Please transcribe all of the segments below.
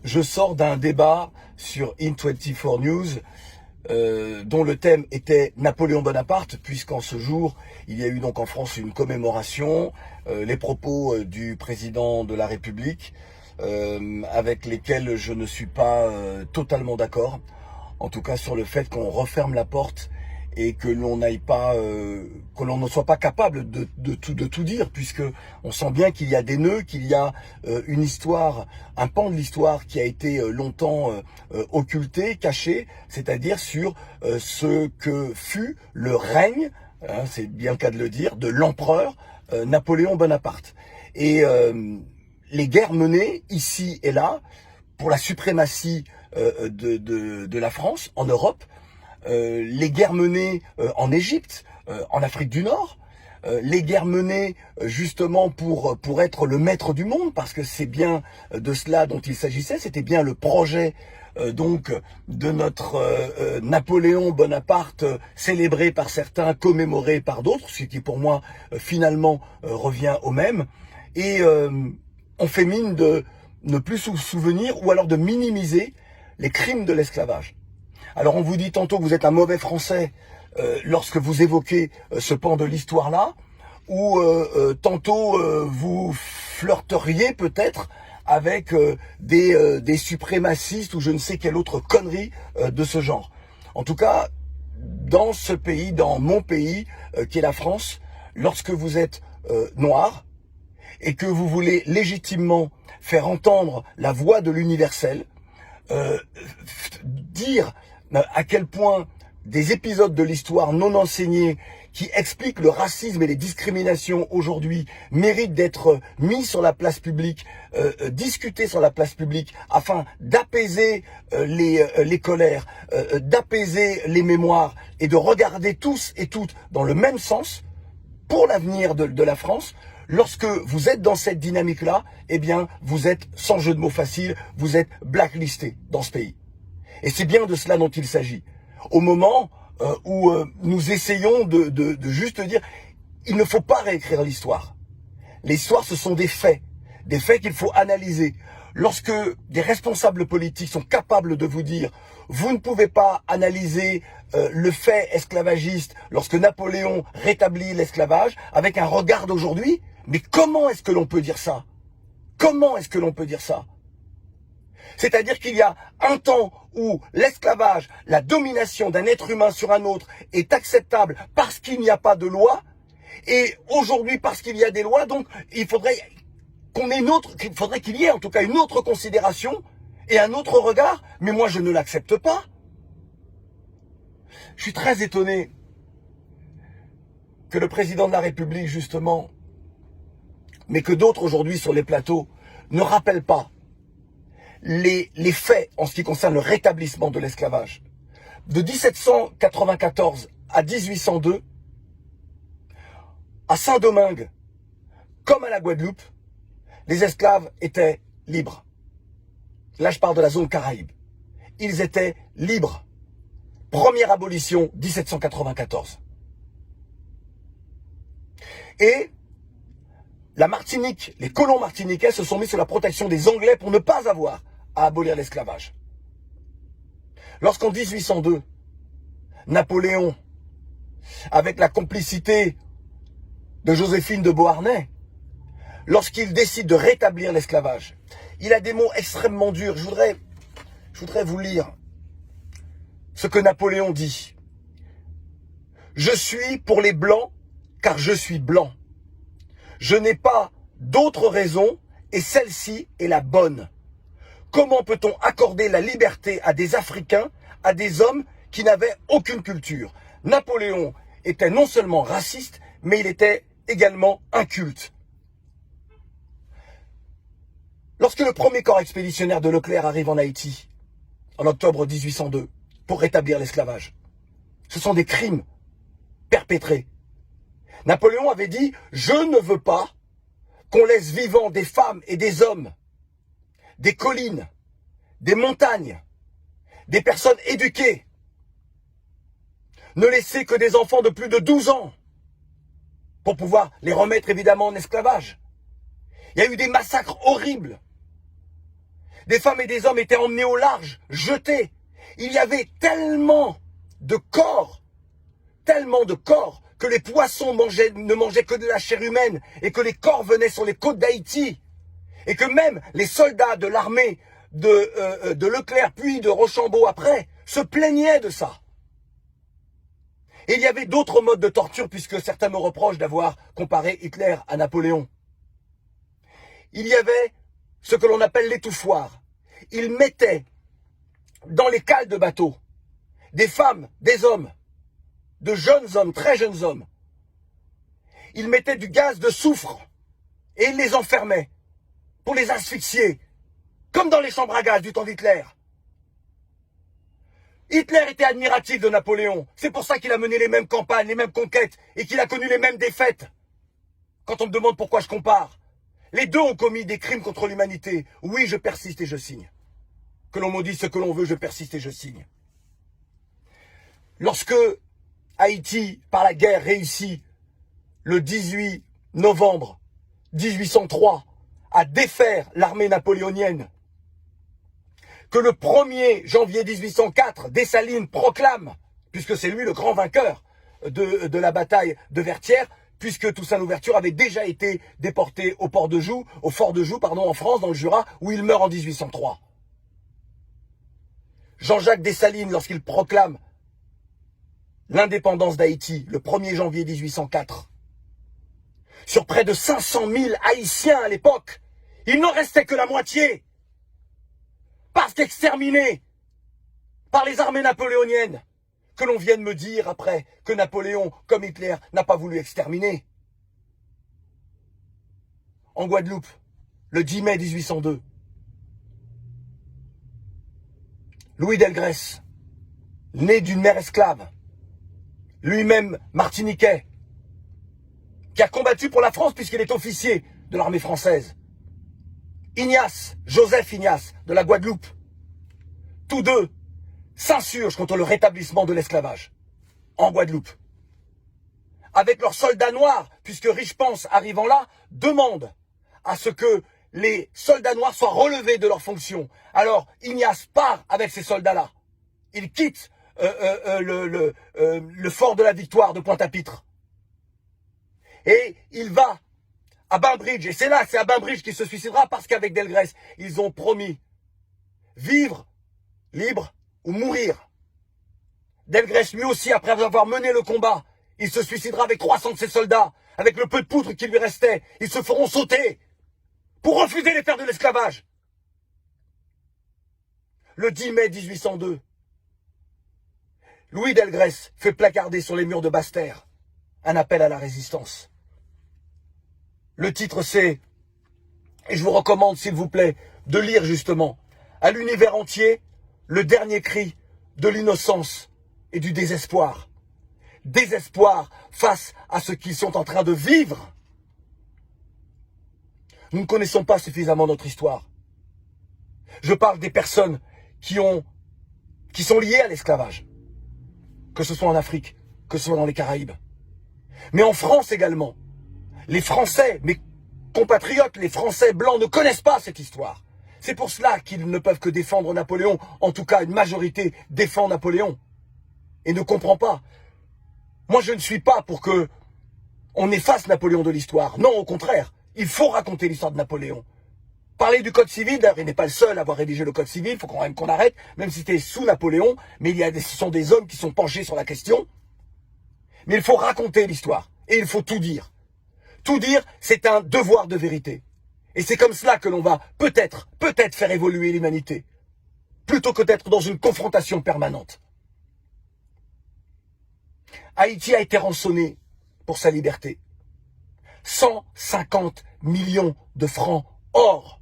Je sors d'un débat sur In24 News dont le thème était Napoléon Bonaparte, puisqu'en ce jour, il y a eu donc en France une commémoration, les propos du président de la République, avec lesquels je ne suis pas totalement d'accord, en tout cas sur le fait qu'on referme la porte et que l'on n'aille pas, que l'on ne soit pas capable de tout dire, puisque on sent bien qu'il y a des nœuds, qu'il y a une histoire, un pan de l'histoire qui a été longtemps occulté, caché, c'est-à-dire sur ce que fut le règne, hein, c'est bien le cas de le dire, de l'empereur Napoléon Bonaparte. Et les guerres menées ici et là pour la suprématie de la France en Europe, les guerres menées en Égypte, en Afrique du Nord, les guerres menées justement pour être le maître du monde, parce que c'est bien de cela dont il s'agissait, c'était bien le projet donc de notre Napoléon Bonaparte, célébré par certains, commémoré par d'autres, ce qui pour moi finalement revient au même, et on fait mine de ne plus se souvenir ou alors de minimiser les crimes de l'esclavage. Alors on vous dit tantôt que vous êtes un mauvais Français lorsque vous évoquez ce pan de l'histoire-là, ou tantôt vous flirteriez peut-être avec des suprémacistes ou je ne sais quelle autre connerie de ce genre. En tout cas, dans ce pays, dans mon pays, qui est la France, lorsque vous êtes noir et que vous voulez légitimement faire entendre la voix de l'universel, dire à quel point des épisodes de l'histoire non enseignés qui expliquent le racisme et les discriminations aujourd'hui méritent d'être mis sur la place publique, discutés sur la place publique, afin d'apaiser les colères, d'apaiser les mémoires et de regarder tous et toutes dans le même sens pour l'avenir de la France. Lorsque vous êtes dans cette dynamique-là, eh bien, vous êtes, sans jeu de mots facile, vous êtes blacklisté dans ce pays. Et c'est bien de cela dont il s'agit. Au moment où nous essayons de juste dire, il ne faut pas réécrire l'histoire. L'histoire, ce sont des faits qu'il faut analyser. Lorsque des responsables politiques sont capables de vous dire, vous ne pouvez pas analyser le fait esclavagiste lorsque Napoléon rétablit l'esclavage avec un regard d'aujourd'hui, mais comment est-ce que l'on peut dire ça? Comment est-ce que l'on peut dire ça? C'est-à-dire qu'il y a un temps où l'esclavage, la domination d'un être humain sur un autre est acceptable parce qu'il n'y a pas de loi, et aujourd'hui parce qu'il y a des lois, donc il faudrait qu'il y ait en tout cas une autre considération et un autre regard, mais moi je ne l'accepte pas. Je suis très étonné que le président de la République justement, mais que d'autres aujourd'hui sur les plateaux, ne rappellent pas les faits en ce qui concerne le rétablissement de l'esclavage. De 1794 à 1802, à Saint-Domingue, comme à la Guadeloupe, les esclaves étaient libres. Là, je parle de la zone Caraïbe. Ils étaient libres. Première abolition, 1794. Et la Martinique, les colons martiniquais se sont mis sous la protection des Anglais pour ne pas avoir à abolir l'esclavage. Lorsqu'en 1802, Napoléon, avec la complicité de Joséphine de Beauharnais, lorsqu'il décide de rétablir l'esclavage, il a des mots extrêmement durs. Je voudrais vous lire ce que Napoléon dit. Je suis pour les Blancs car je suis blanc. Je n'ai pas d'autre raison et celle-ci est la bonne. Comment peut-on accorder la liberté à des Africains, à des hommes qui n'avaient aucune culture? Napoléon était non seulement raciste, mais il était également inculte. Lorsque le premier corps expéditionnaire de Leclerc arrive en Haïti, en octobre 1802, pour rétablir l'esclavage, ce sont des crimes perpétrés. Napoléon avait dit « Je ne veux pas qu'on laisse vivants des femmes et des hommes, des collines, des montagnes, des personnes éduquées. Ne laisser que des enfants de plus de 12 ans pour pouvoir les remettre évidemment en esclavage. » Il y a eu des massacres horribles. Des femmes et des hommes étaient emmenés au large, jetés. Il y avait tellement de corps, que les poissons ne mangeaient que de la chair humaine et que les corps venaient sur les côtes d'Haïti. Et que même les soldats de l'armée de Leclerc puis de Rochambeau après se plaignaient de ça. Et il y avait d'autres modes de torture puisque certains me reprochent d'avoir comparé Hitler à Napoléon. Il y avait ce que l'on appelle l'étouffoir. Ils mettaient dans les cales de bateaux des femmes, des hommes, de jeunes hommes, très jeunes hommes. Ils mettaient du gaz de soufre et ils les enfermaient pour les asphyxier, comme dans les chambres à gaz du temps d'Hitler. Hitler était admiratif de Napoléon. C'est pour ça qu'il a mené les mêmes campagnes, les mêmes conquêtes et qu'il a connu les mêmes défaites. Quand on me demande pourquoi je compare, les deux ont commis des crimes contre l'humanité. Oui, je persiste et je signe. Que l'on me dise ce que l'on veut, je persiste et je signe. Lorsque Haïti, par la guerre, réussit le 18 novembre 1803 à défaire l'armée napoléonienne, que le 1er janvier 1804, Dessalines proclame, puisque c'est lui le grand vainqueur de la bataille de Vertières, puisque Toussaint Louverture avait déjà été déporté au fort de Joux, en France, dans le Jura, où il meurt en 1803. Jean-Jacques Dessalines, lorsqu'il proclame l'indépendance d'Haïti, le 1er janvier 1804, sur près de 500 000 Haïtiens à l'époque, il n'en restait que la moitié, parce qu'exterminés par les armées napoléoniennes, que l'on vienne me dire après que Napoléon, comme Hitler, n'a pas voulu exterminer. En Guadeloupe, le 10 mai 1802, Louis Delgrès, né d'une mère esclave, lui-même martiniquais, qui a combattu pour la France puisqu'il est officier de l'armée française. Ignace, Joseph Ignace, de la Guadeloupe, tous deux s'insurgent contre le rétablissement de l'esclavage en Guadeloupe. Avec leurs soldats noirs, puisque Richepense, arrivant là, demande à ce que les soldats noirs soient relevés de leurs fonctions. Alors Ignace part avec ces soldats-là. Il quitte le fort de la Victoire de Pointe-à-Pitre. Et il va à Bainbridge. Et c'est à Bainbridge qu'il se suicidera parce qu'avec Delgrès, ils ont promis vivre libre ou mourir. Delgrès, lui aussi, après avoir mené le combat, il se suicidera avec 300 de ses soldats, avec le peu de poudre qui lui restait. Ils se feront sauter pour refuser les terres de l'esclavage. Le 10 mai 1802, Louis Delgrès fait placarder sur les murs de Basse-Terre un appel à la résistance. Le titre c'est, et je vous recommande s'il vous plaît de lire justement à l'univers entier, le dernier cri de l'innocence et du désespoir. Désespoir face à ce qu'ils sont en train de vivre. Nous ne connaissons pas suffisamment notre histoire. Je parle des personnes qui sont liées à l'esclavage. Que ce soit en Afrique, que ce soit dans les Caraïbes. Mais en France également. Les Français, mes compatriotes, les Français blancs ne connaissent pas cette histoire. C'est pour cela qu'ils ne peuvent que défendre Napoléon. En tout cas, une majorité défend Napoléon. Et ne comprend pas. Moi, je ne suis pas pour que on efface Napoléon de l'histoire. Non, au contraire. Il faut raconter l'histoire de Napoléon. Parler du Code civil, d'ailleurs, il n'est pas le seul à avoir rédigé le Code civil. Il faut quand même qu'on arrête, même si c'était sous Napoléon. Mais ce sont des hommes qui sont penchés sur la question. Mais il faut raconter l'histoire. Et il faut tout dire. Tout dire, c'est un devoir de vérité. Et c'est comme cela que l'on va peut-être faire évoluer l'humanité. Plutôt que d'être dans une confrontation permanente. Haïti a été rançonné pour sa liberté. 150 millions de francs or.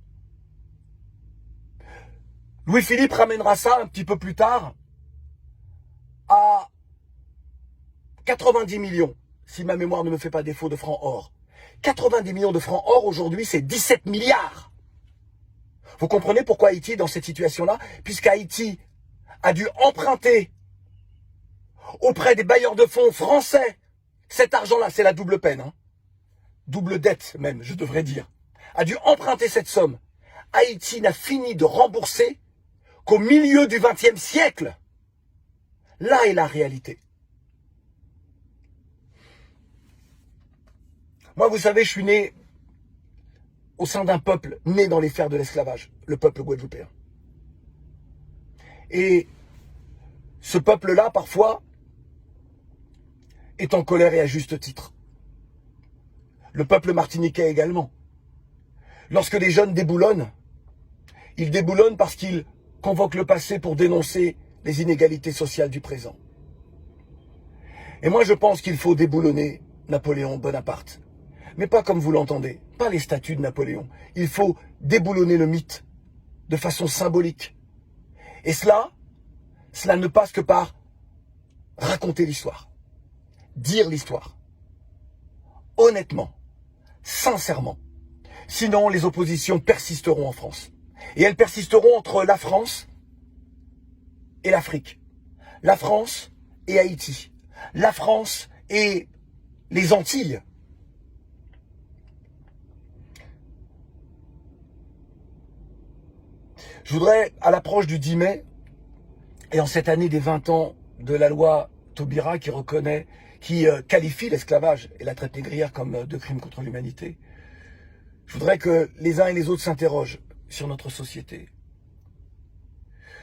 Louis-Philippe ramènera ça un petit peu plus tard à 90 millions, si ma mémoire ne me fait pas défaut, de francs or. 90 millions de francs or aujourd'hui, c'est 17 milliards. Vous comprenez pourquoi Haïti est dans cette situation-là? Puisqu'Haïti a dû emprunter auprès des bailleurs de fonds français. Cet argent-là, c'est la double peine. Double dette même, je devrais dire. A dû emprunter cette somme Haïti n'a fini de rembourser qu'au milieu du XXe siècle. Là est la réalité. Moi, vous savez, je suis né au sein d'un peuple né dans les fers de l'esclavage, le peuple guadeloupéen. Et ce peuple-là, parfois, est en colère et à juste titre. Le peuple martiniquais également. Lorsque des jeunes déboulonnent, ils déboulonnent parce qu'ils convoquent le passé pour dénoncer les inégalités sociales du présent. Et moi, je pense qu'il faut déboulonner Napoléon Bonaparte. Mais pas comme vous l'entendez, pas les statues de Napoléon. Il faut déboulonner le mythe de façon symbolique. Et cela ne passe que par raconter l'histoire, dire l'histoire, honnêtement, sincèrement. Sinon, les oppositions persisteront en France. Et elles persisteront entre la France et l'Afrique, la France et Haïti, la France et les Antilles. Je voudrais, à l'approche du 10 mai, et en cette année des 20 ans de la loi Taubira qui qualifie l'esclavage et la traite négrière comme deux crimes contre l'humanité, je voudrais que les uns et les autres s'interrogent sur notre société.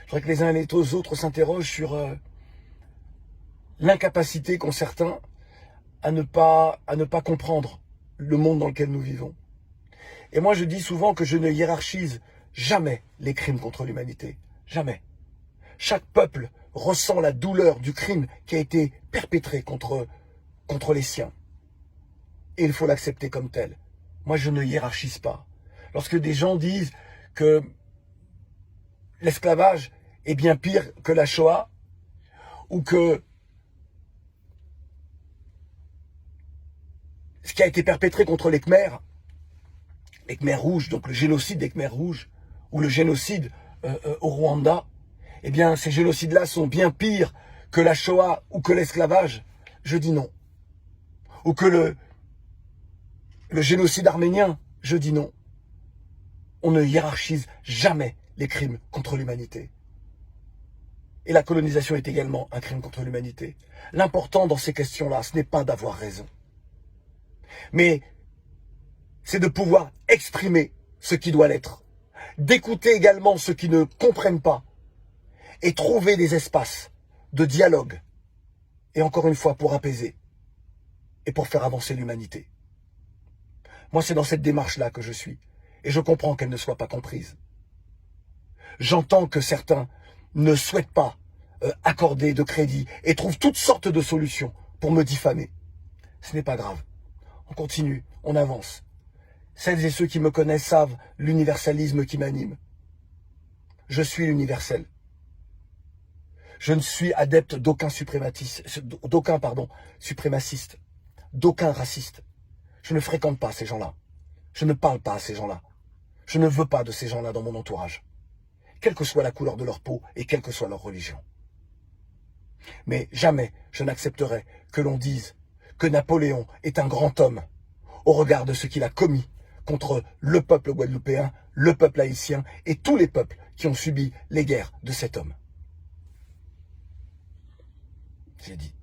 Je voudrais que les uns et les autres s'interrogent sur l'incapacité qu'ont certains à ne pas comprendre le monde dans lequel nous vivons. Et moi, je dis souvent que je ne hiérarchise jamais les crimes contre l'humanité. Jamais. Chaque peuple ressent la douleur du crime qui a été perpétré contre les siens. Et il faut l'accepter comme tel. Moi, je ne hiérarchise pas. Lorsque des gens disent que l'esclavage est bien pire que la Shoah, ou que ce qui a été perpétré contre les Khmers rouges, donc le génocide des Khmers rouges, ou le génocide au Rwanda, eh bien, ces génocides-là sont bien pires que la Shoah ou que l'esclavage. Je dis non. Ou que le génocide arménien, je dis non. On ne hiérarchise jamais les crimes contre l'humanité. Et la colonisation est également un crime contre l'humanité. L'important dans ces questions-là, ce n'est pas d'avoir raison. Mais c'est de pouvoir exprimer ce qui doit l'être. D'écouter également ceux qui ne comprennent pas. Et trouver des espaces de dialogue. Et encore une fois, pour apaiser. Et pour faire avancer l'humanité. Moi, c'est dans cette démarche-là que je suis. Et je comprends qu'elle ne soit pas comprise. J'entends que certains ne souhaitent pas accorder de crédit et trouvent toutes sortes de solutions pour me diffamer. Ce n'est pas grave. On continue, on avance. Celles et ceux qui me connaissent savent l'universalisme qui m'anime. Je suis l'universel. Je ne suis adepte d'aucun suprémaciste, d'aucun raciste. Je ne fréquente pas ces gens-là. Je ne parle pas à ces gens-là. Je ne veux pas de ces gens-là dans mon entourage. Quelle que soit la couleur de leur peau et quelle que soit leur religion. Mais jamais je n'accepterai que l'on dise que Napoléon est un grand homme au regard de ce qu'il a commis contre le peuple guadeloupéen, le peuple haïtien et tous les peuples qui ont subi les guerres de cet homme. J'ai dit.